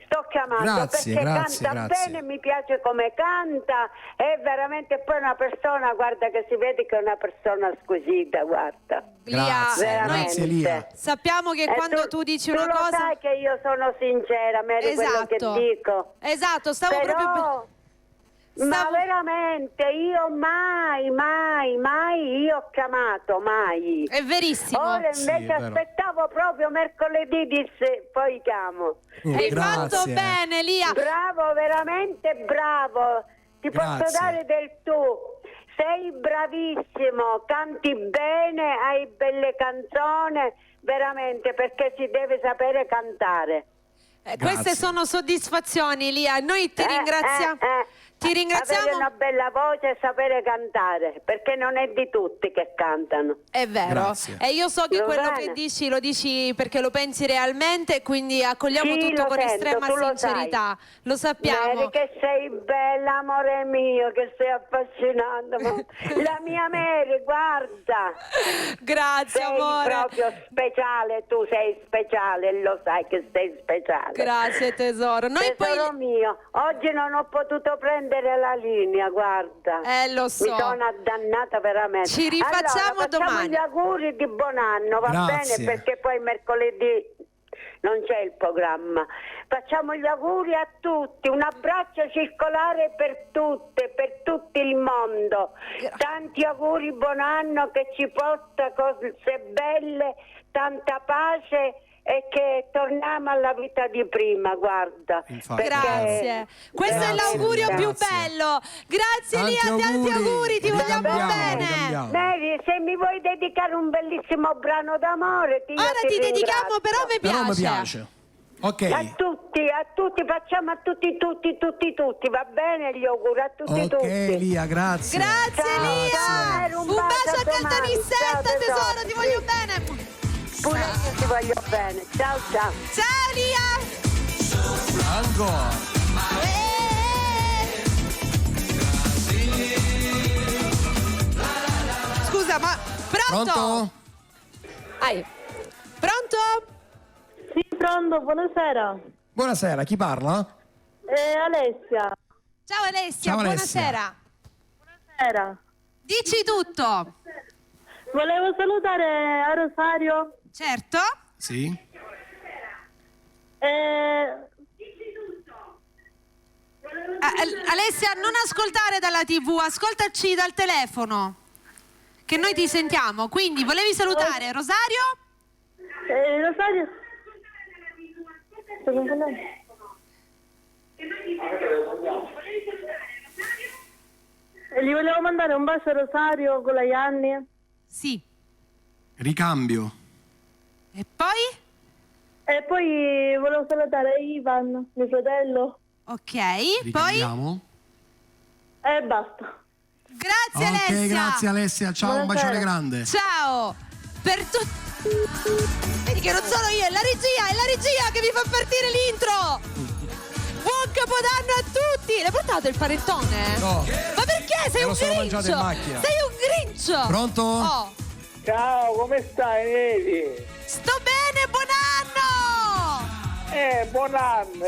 sto chiamando Grazie, perché grazie, canta grazie. bene, mi piace come canta, è veramente poi una persona, guarda, che si vede che è una persona squisita, guarda. Grazie, Veramente. grazie Lia. Sappiamo che quando tu dici una tu cosa... lo sai che io sono sincera, Mary, quello che dico. Esatto, stavo Però, proprio... ma veramente io mai io ho chiamato, mai. È verissimo. Ora Sì, invece è vero. aspettavo proprio mercoledì, disse poi chiamo. Hai fatto Grazie. bene Lia. Bravo, veramente bravo. Ti posso Grazie. dare del tu. Sei bravissimo, canti bene, hai belle canzoni, veramente, perché si deve sapere cantare. Queste sono soddisfazioni Lia. Noi ti ringraziamo. Ti ringraziamo. Avere una bella voce e sapere cantare, perché non è di tutti che cantano. È vero. Grazie. E io so che Va quello bene. che dici lo dici perché lo pensi realmente, quindi accogliamo Sì, tutto lo con sento, estrema tu lo sincerità. Lo sappiamo. Mary, che sei bella, amore mio, che sei affascinante. La mia Mary, guarda. Grazie Sei amore. proprio speciale, tu sei speciale, lo sai che sei speciale. Grazie tesoro. Noi Tesoro poi mio, oggi non ho potuto prendere la linea, guarda. lo so. Mi sono addannata veramente. Ci rifacciamo allora, facciamo domani. gli auguri di buon anno, va Grazie. bene? Perché poi mercoledì non c'è il programma. Facciamo gli auguri a tutti, un abbraccio circolare per tutte, per tutto il mondo. Tanti auguri, buon anno, che ci porta cose belle, tanta pace e che torniamo alla vita di prima, guarda. Infatti. Grazie. Questo è l'augurio più bello. Grazie Tanti Lia, tanti auguri, ti vogliamo bene. Mary, se mi vuoi dedicare un bellissimo brano d'amore, Ora ti dedichiamo, però mi Però mi piace. piace. Ok. A tutti, facciamo a tutti, va bene gli auguri a tutti, Ok tutti. Lia, grazie. Grazie Ciao, Lia. ciao, Un bacio a domani. Caltanissetta, Ciao, tesoro, ti voglio bene. Pure io ti voglio bene. Ciao. Ciao Lia. Ancora. Scusa, ma pronto? Pronto? Pronto? Sì, pronto, buonasera. Buonasera, chi parla? Alessia. Ciao Alessia, Ciao, Alessia. buonasera. Buonasera. Dici tutto. Volevo salutare a Rosario. Certo. Sì. Alessia, non ascoltare dalla TV, ascoltaci dal telefono, che noi ti sentiamo. Quindi volevi salutare Rosario? Rosario. Gli volevo mandare un bacio a Rosario con la Ianni. Sì. Ricambio. E poi? E poi volevo salutare Ivan, mio fratello. Ok, Ricambiamo. E basta. Grazie Ok, Alessia. grazie Alessia, ciao, un bacione grande. Ciao. Per tutti. Vedi che non sono io, è la regia che mi fa partire l'intro. Buon Capodanno a tutti. L'hai portato il panettone? No. Ma perché? Sei Me un lo sono mangiato in grincio. macchina. Sei un grincio. Pronto? Oh. Ciao, come stai, Neri? Sto bene, buon anno. Buon anno.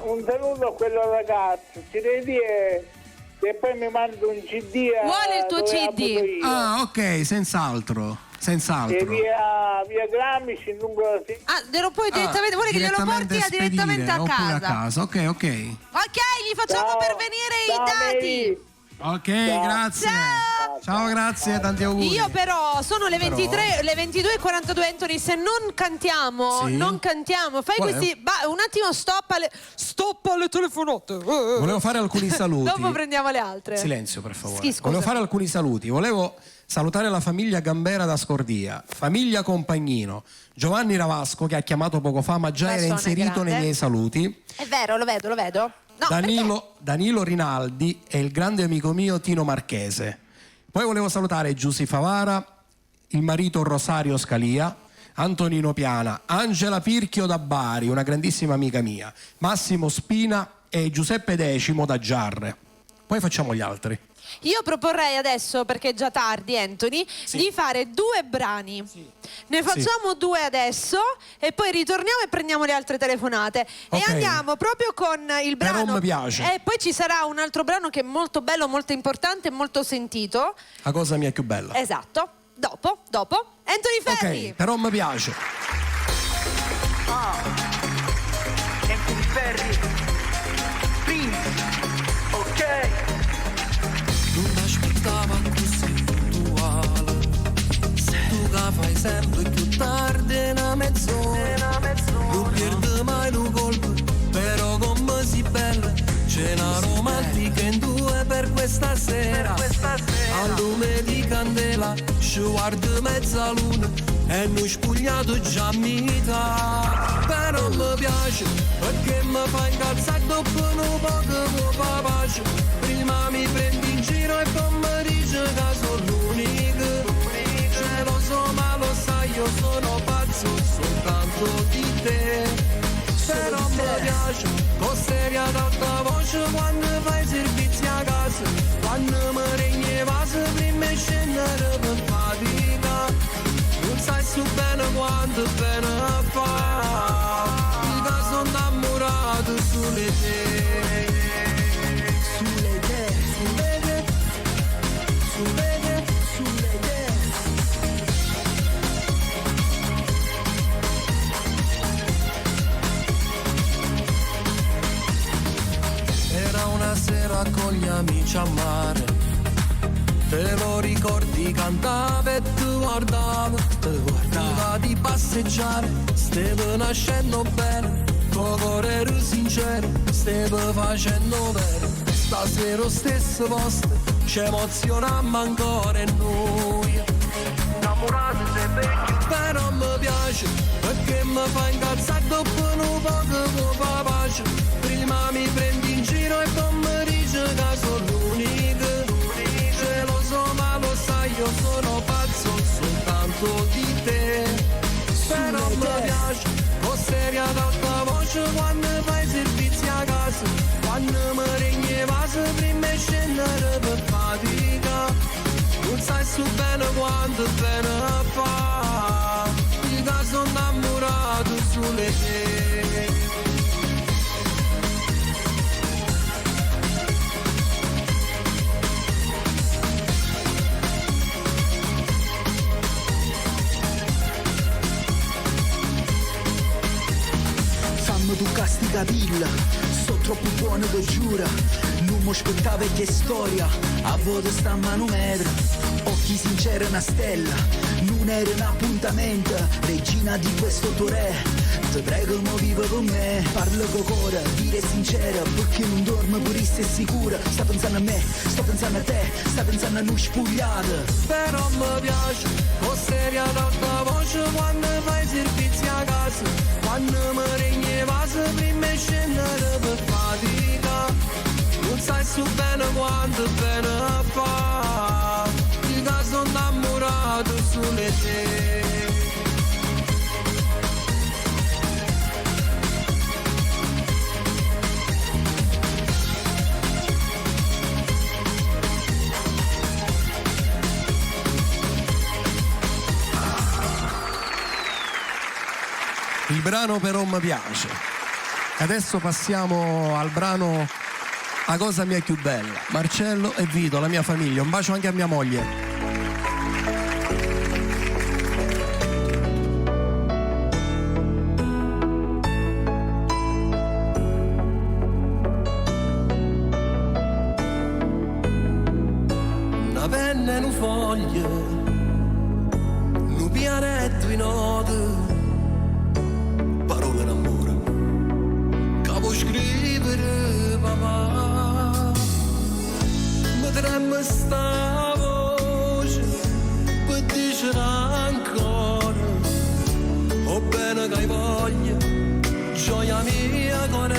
Un saluto a quello ragazzo. Ci devi dire che poi mi mando un CD. Vuole il tuo CD? Ah, ok, senz'altro. E via Gramsci, il numero 6. Lo puoi direttamente, vuole che glielo porti direttamente a oppure casa. a casa, ok. Ok, gli facciamo pervenire i dati. Ok, grazie. Ciao, grazie, tanti auguri. Io però sono le 23, le 22:42, Anthony, se non cantiamo, fai questi un attimo, stop alle telefonate. Volevo fare alcuni saluti. Dopo prendiamo le altre. Silenzio, per favore. Sì, scusa. Volevo fare alcuni saluti. Volevo salutare la famiglia Gambera da Scordia, famiglia Compagnino, Giovanni Ravasco che ha chiamato poco fa, ma già era inserito nei miei saluti. È vero, lo vedo. No, Danilo Rinaldi e il grande amico mio Tino Marchese. Poi volevo salutare Giussi Favara, il marito Rosario Scalia, Antonino Piana, Angela Pirchio da Bari, una grandissima amica mia, Massimo Spina e Giuseppe Decimo da Giarre. Poi facciamo gli altri. Io proporrei adesso, perché è già tardi, Anthony, di fare 2 brani. Ne facciamo 2 adesso e poi ritorniamo e prendiamo le altre telefonate. E andiamo proprio con il brano. Però mi piace. E poi ci sarà un altro brano che è molto bello, molto importante e molto sentito. La cosa mia più bella. Esatto. Dopo. Anthony Ferri. Ok, però mi piace. Anthony Ferri. Prince. Ok. Non mi aspettavo così puntuale. Tu che fai sempre più tardi una mezz'ora. Non perdi mai un colpo, però come si bella. C'è una romantica in 2 per questa sera. A lume di candela, ci guarda mezzaluna e non spugliato già mita. Però mi piace perché mi fa incazzare dopo un po' che vuoi pace. Prima mi prendi in giro e poi mi dici che sono l'unico. Ce lo so ma lo sai, io sono pazzo soltanto di te. Però mi piace, con seria ad alta voce quando fai servizi a casa. Quando mi regni vaso prima di scendere per fatica. Non sai su bene quanto bene fa. Che sono innamorato sulle te. Sulle te, sulle te, sulle te, sulle te. Era una sera con gli amici a mare. Te lo ricordi, cantava e tu guardavi. Prima di passeggiare, stavo nascendo bene. Tuo cuore era sincero, stavo facendo vero. Stasera lo stesso posto, ci emozioniamo ancora e noi innamorati sempre più. Però mi piace, perché mi fa incazzare dopo un po' che vuoi fa pace. Prima mi prendi in giro e poi mi dici che sono l'unico. Ce lo so ma lo sai, io sono pazzo soltanto di te. Però mi piace, con seria ad alta voce quando fai servizi a casa. Quando mi regni vaso prima di scendere per fatica. Non sai su bene quanto bene fa. Io sono innamorato sulle te. Fammi tu casti capilla, sono troppo buono che giura. Non mi aspettavo che storia, a volte sta a mano metro. Occhi sinceri una stella, non era un appuntamento. Regina di questo tuo re, ti prego mo vivo con me. Parlo con cuore, dire sincera, perché non dormo pure se sicura. Sta pensando a me, sto pensando a te, sta pensando a noi spugliate. Però mi piace, con seria ad alta voce quando fai servizi a casa. Quando mi regni vaso prima di scendere per fatica. Non sai su bene quanto bene fa. Io sono innamorato sulle te. Il brano però mi piace. Adesso passiamo al brano La cosa mia più bella. Marcello e Vito, la mia famiglia. Un bacio anche a mia moglie. penne e un foglio, un pianetto in note, parole d'amore, che vuoi scrivere papà. Mi trema sta voce per dire ancora, o bene che hai voglia, gioia mia con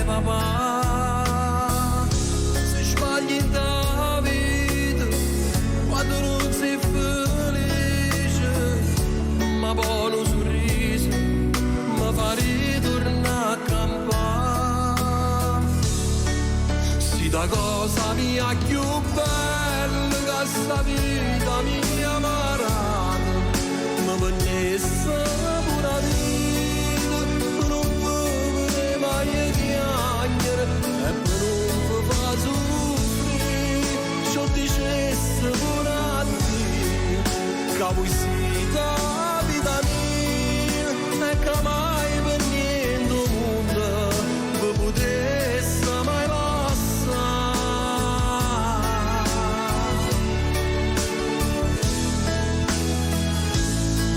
papà. Se sbagli da vita, quando non sei felice, ma poi un sorriso mi fa ritornare a campare. Si da cosa mia più bella che sta vita mia marata, ma per nessa pura vita, per non vivere mai chiagnere e per non fa soffrire, ciò dicesse pure a Dio, che voi siete vita mia e che mai per niente mondo vi potesse mai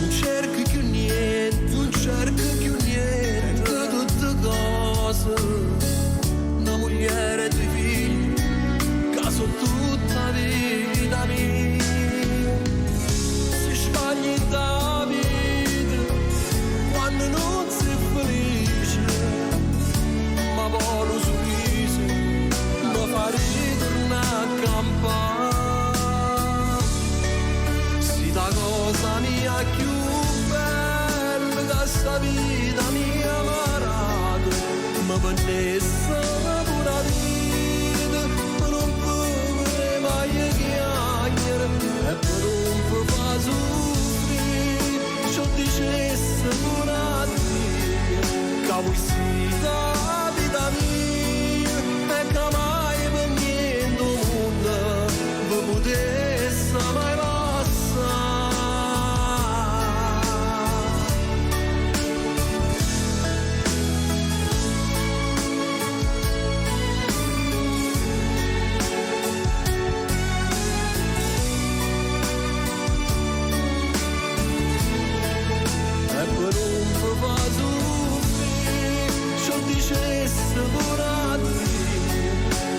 cerco più niente che tutte cose, una moglie e due figli che sono tutta vita mia. Se sbagli da vita quando non sei felice, ma poi un sorriso mi fa ritornare a campare. Si da cosa mia più questa vita mia marata, ma per nessa pura vita, per non vivere mai chiagnere e per non fa soffrire, ciò dicesse pure a Dio, che voi siete vita mia e che mai per niente mondo vi potesse mai passare.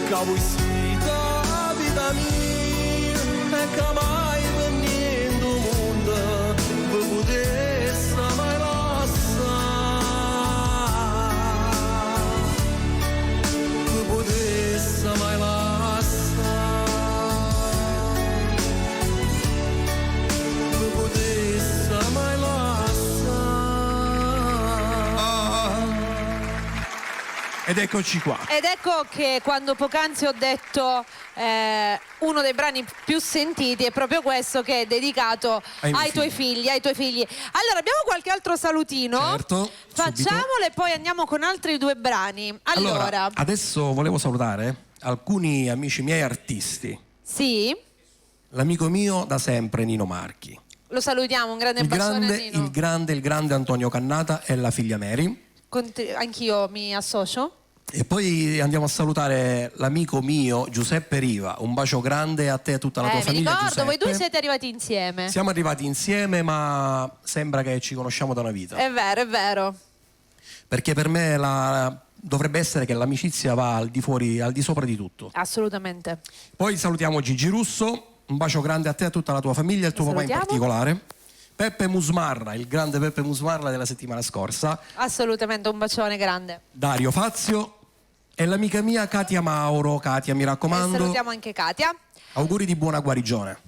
Che voi siete vita mia e che mai per niente mondo vi potesse mai lasciare, vi potesse mai lasciare, vi potesse mai lasciare. Ed eccoci qua. Ed ecco che quando poc'anzi ho detto uno dei brani più sentiti è proprio questo, che è dedicato ai tuoi figli. Allora, abbiamo qualche altro salutino? Certo. Facciamolo e poi andiamo con altri due brani. Allora, adesso volevo salutare alcuni amici miei artisti. Sì. L'amico mio da sempre Nino Marchi. Lo salutiamo, un grande bacione a Nino. Il grande Antonio Cannata e la figlia Mary. Anch'io mi associo. E poi andiamo a salutare l'amico mio Giuseppe Riva. Un bacio grande a te e a tutta la tua famiglia. Mi ricordo, Giuseppe. voi due siete arrivati insieme. Siamo arrivati insieme, ma sembra che ci conosciamo da una vita. È vero. Perché per me dovrebbe essere che l'amicizia va al di sopra di tutto. Assolutamente. Poi salutiamo Gigi Russo, un bacio grande a te e a tutta la tua famiglia e al tuo papà in particolare. Peppe Musmarra, il grande Peppe Musmarra della settimana scorsa. Assolutamente, un bacione grande. Dario Fazio e l'amica mia Katia Mauro. Katia, mi raccomando. E salutiamo anche Katia. Auguri di buona guarigione.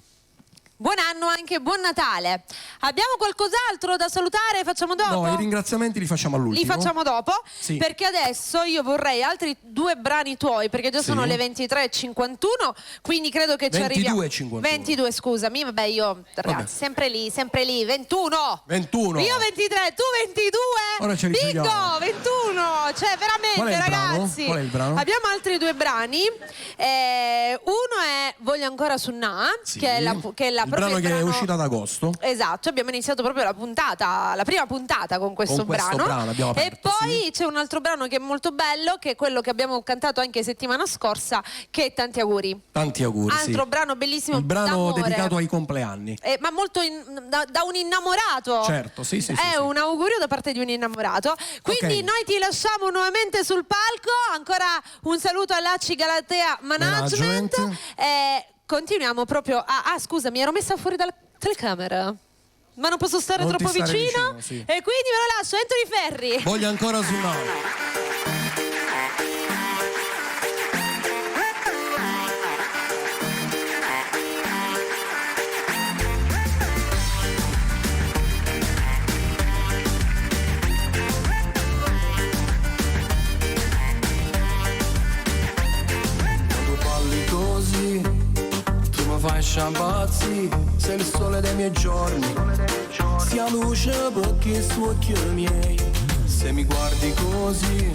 Buon anno, anche buon Natale. Abbiamo qualcos'altro da salutare? Facciamo dopo? No, i ringraziamenti li facciamo all'ultimo. Li facciamo dopo? Sì. Perché adesso io vorrei altri due brani tuoi, perché già sono le 23:51, quindi credo che ci arriviamo. 22:51. 22, scusami, vabbè, io ragazzi, sempre lì, 21. 21. Io 23, tu 22. Ora ce li Bingo, vediamo. 21. Cioè, veramente, ragazzi. Qual è il brano? Abbiamo altri due brani. Uno è Voglio ancora su Na, Sì. che è la il brano che è uscita ad agosto. Esatto, abbiamo iniziato proprio la prima puntata con questo brano. Abbiamo aperto, e poi c'è un altro brano che è molto bello, che è quello che abbiamo cantato anche settimana scorsa, che è Tanti auguri. Tanti auguri, altro brano bellissimo. Il brano d'amore. dedicato ai compleanni. Ma molto da un innamorato. Certo, sì. È un augurio da parte di un innamorato. Quindi noi ti lasciamo nuovamente sul palco. Ancora un saluto all'ACI Galatea Management. Continuiamo proprio scusami, ero messa fuori dalla telecamera, ma non posso stare troppo vicino, sì. E quindi ve lo lascio. Anthony Ferri. Voglio ancora suonare. Fai sciampazzi, sei il sole dei miei giorni, sia luce perché su occhi miei. Se mi guardi così,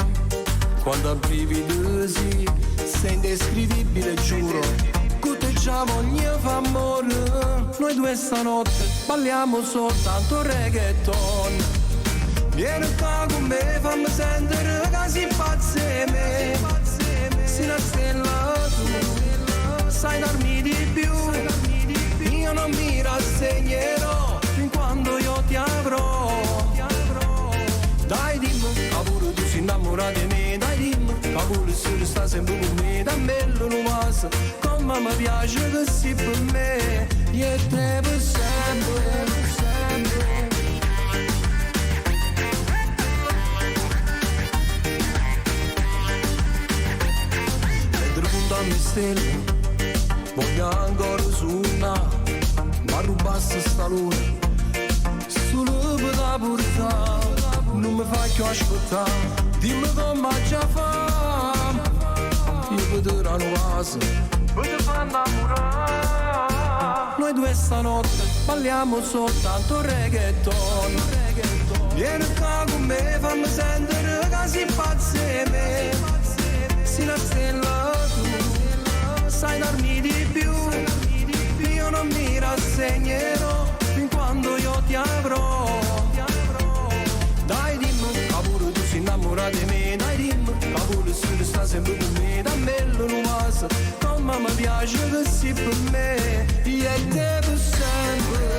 quando abbrividi, sei indescrivibile, giuro. Che te già voglio fa amore, noi due stanotte balliamo soltanto reggaeton. Vieni qua con me, fammi sentire che si pazze me, si la stella tu. Sai darmi di più, io non mi rassegnerò fin quando io ti avrò. Dai dimmi, pure tu sei innamorata di me, dai dimmi, pure se sta sempre con me, da bello non passa, come mi piace che sei per me, io e te per sempre. Mentre puntami stelle, voglio ancora suonare, ma rubasse sta luna, solo per la portare, non mi fai più ascoltare, dimmi come già fa, io per te la nuova, per te fa innamorare. Noi due stanotte balliamo soltanto reggaeton, vieni qua con me, fammi sentire che si pazze me, si la stella tu. Sai darmi di più, io non mi rassegnerò fin quando io ti avrò. Dai dimmi, pure tu sei innamorata di me, dai dimmi, pure se sta sempre con me, da bello non passa, come mi piace che sei per me, io e te per sempre.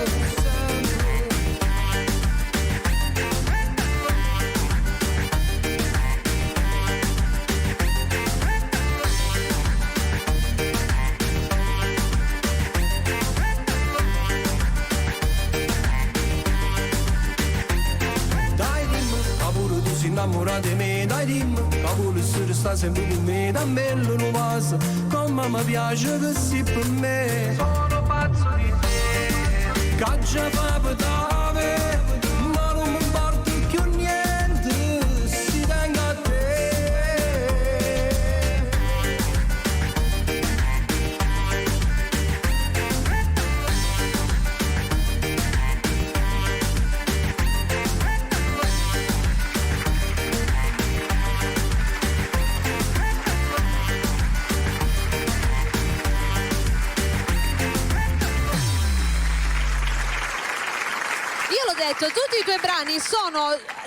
Innamorata di me, dai dimmi, pure se sta sempre con me, da bello non passa, come mi piace che sei per me. Sono pazzo di te, che già fa per dare, ma non mi importa più niente, si tenga a te. Tutti i tuoi brani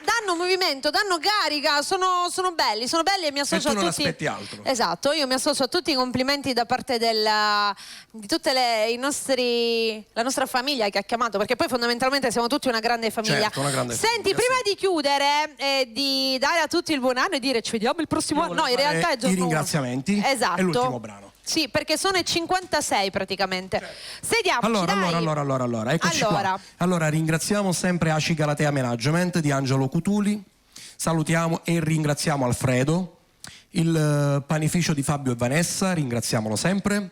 danno movimento, danno carica, sono belli e mi associo e tu non a tutti. Aspetti altro. Esatto, io mi associo a tutti i complimenti da parte di tutte la nostra famiglia che ha chiamato, perché poi fondamentalmente siamo tutti una grande famiglia. Certo, una grande Senti, famiglia, prima sì. di chiudere e di dare a tutti il buon anno e dire ci vediamo il prossimo anno. No, in realtà è giorno i ringraziamenti. Esatto. È l'ultimo brano. Sì, perché sono i 56 praticamente. Sediamoci, Allora, eccoci qua. Allora, ringraziamo sempre ACI Galatea Management di Angelo Cutuli. Salutiamo e ringraziamo Alfredo, il panificio di Fabio e Vanessa, ringraziamolo sempre.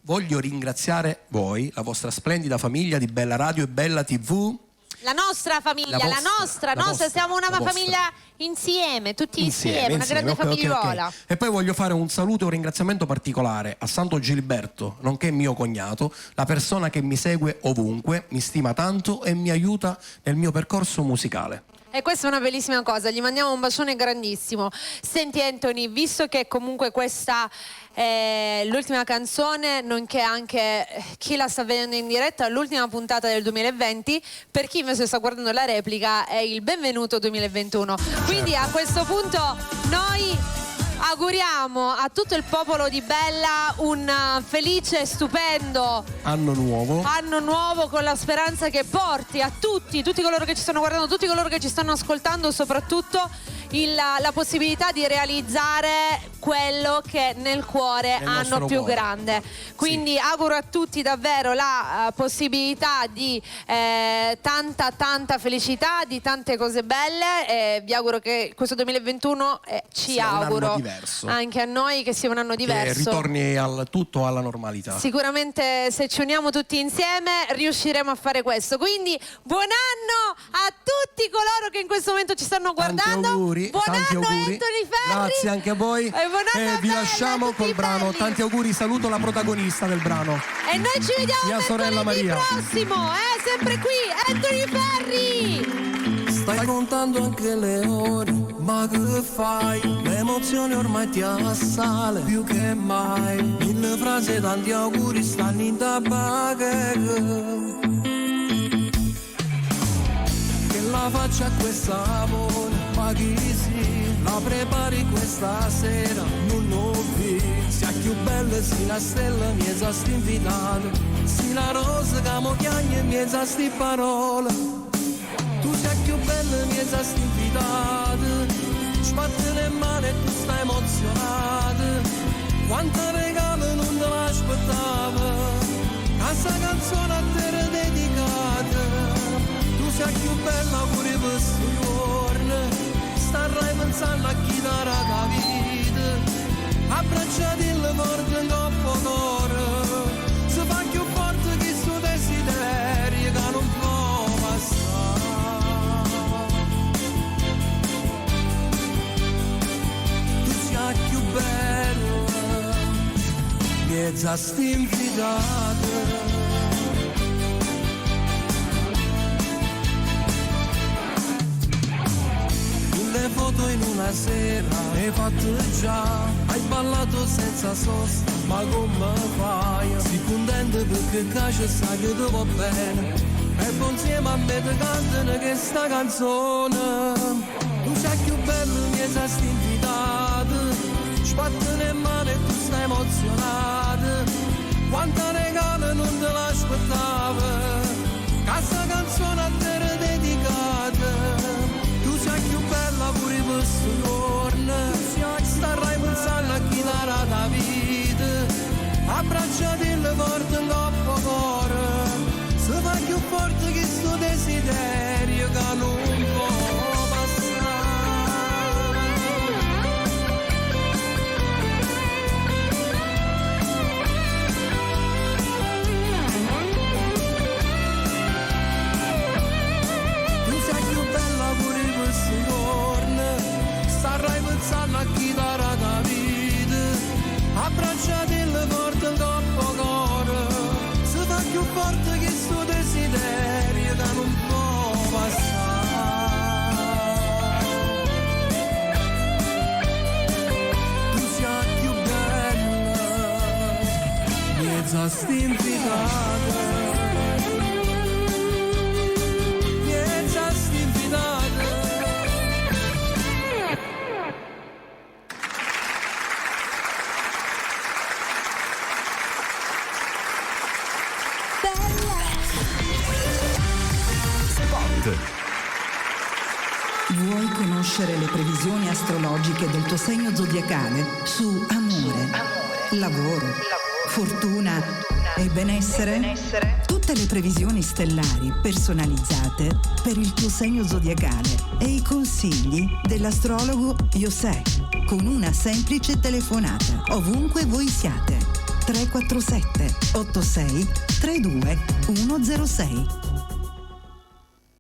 Voglio ringraziare voi, la vostra splendida famiglia di Bella Radio e Bella TV. La nostra famiglia, la nostra, siamo una famiglia insieme, tutti insieme, una grande famigliola. Okay. E poi voglio fare un saluto e un ringraziamento particolare a Santo Gilberto, nonché mio cognato, la persona che mi segue ovunque, mi stima tanto e mi aiuta nel mio percorso musicale. E questa è una bellissima cosa, gli mandiamo un bacione grandissimo. Senti Anthony, visto che comunque questa è l'ultima canzone, nonché anche chi la sta vedendo in diretta, l'ultima puntata del 2020, per chi invece sta guardando la replica è il benvenuto 2021. Quindi a questo punto noi auguriamo a tutto il popolo di Bella un felice, stupendo anno nuovo, con la speranza che porti a tutti coloro che ci stanno guardando, tutti coloro che ci stanno ascoltando, soprattutto la possibilità di realizzare quello che nel cuore hanno più grande. Quindi auguro a tutti davvero la possibilità di tanta felicità, di tante cose belle, e vi auguro che questo 2021 ci auguro anche a noi che sia un anno diverso, che ritorni tutto alla normalità. Sicuramente se ci uniamo tutti insieme riusciremo a fare questo. Quindi buon anno a tutti coloro che in questo momento ci stanno guardando. Buon tanti anno auguri. Anthony Ferri. Grazie anche a voi. E vi lasciamo col brano. belli. Tanti auguri, saluto la protagonista del brano. E noi ci vediamo mia sorella Maria prossimo, sempre qui, Anthony Ferri. Stai contando anche le ore, ma che fai? L'emozione ormai ti assale più che mai. 1000 frasi e tanti auguri stanno in tabacca. Che la faccia a questa amore, ma chi si la prepari questa sera? Non lo vi, sia più bella si la stella, miezza sti invitato, si la rosa che mo chiagna miezza sti parole. Tu sei più bella, miezza sti invitato, sbatte le mani e tu stai emozionata. Quanta regalo non te l'aspettava, questa canzone a te era dedicata. Tu sei più bella pure per questo giorno, starai pensando a chi darà la vita. Abbracciati il morto in coppo d'oro, si fa più forte che suo desiderio che non può passare. Tu sei più bella, miezza stinfidata. Le foto in una sera hai fatto già, hai ballato senza sosta, ma come fai? Sei contento perché cace sai che ti va bene, e poi insieme a me ti cantano questa canzone. Tu sei più bello, miezza stinfidata, sbatte le mani e tu stai emozionata. Quanta regalo non te l'aspettava, questa canzone a te era dedicata. Più bella pure per questo giorno, starai pensando a chi darà la vita. Abbracciati il morto in coppo cuore, se fa più forte che sto desiderio che non può passare. Tu sei più bella pure questo giorno, starai pensando a chi darà la vita. Abbracciati il morto in coppo cuore, se fa più forte che suo desiderio che non può passare. Tu sei più bella, miezza stinfidata. Vuoi conoscere le previsioni astrologiche del tuo segno zodiacale su amore, lavoro, fortuna e benessere? Tutte le previsioni stellari personalizzate per il tuo segno zodiacale e i consigli dell'astrologo José con una semplice telefonata ovunque voi siate. 347 86 32 106.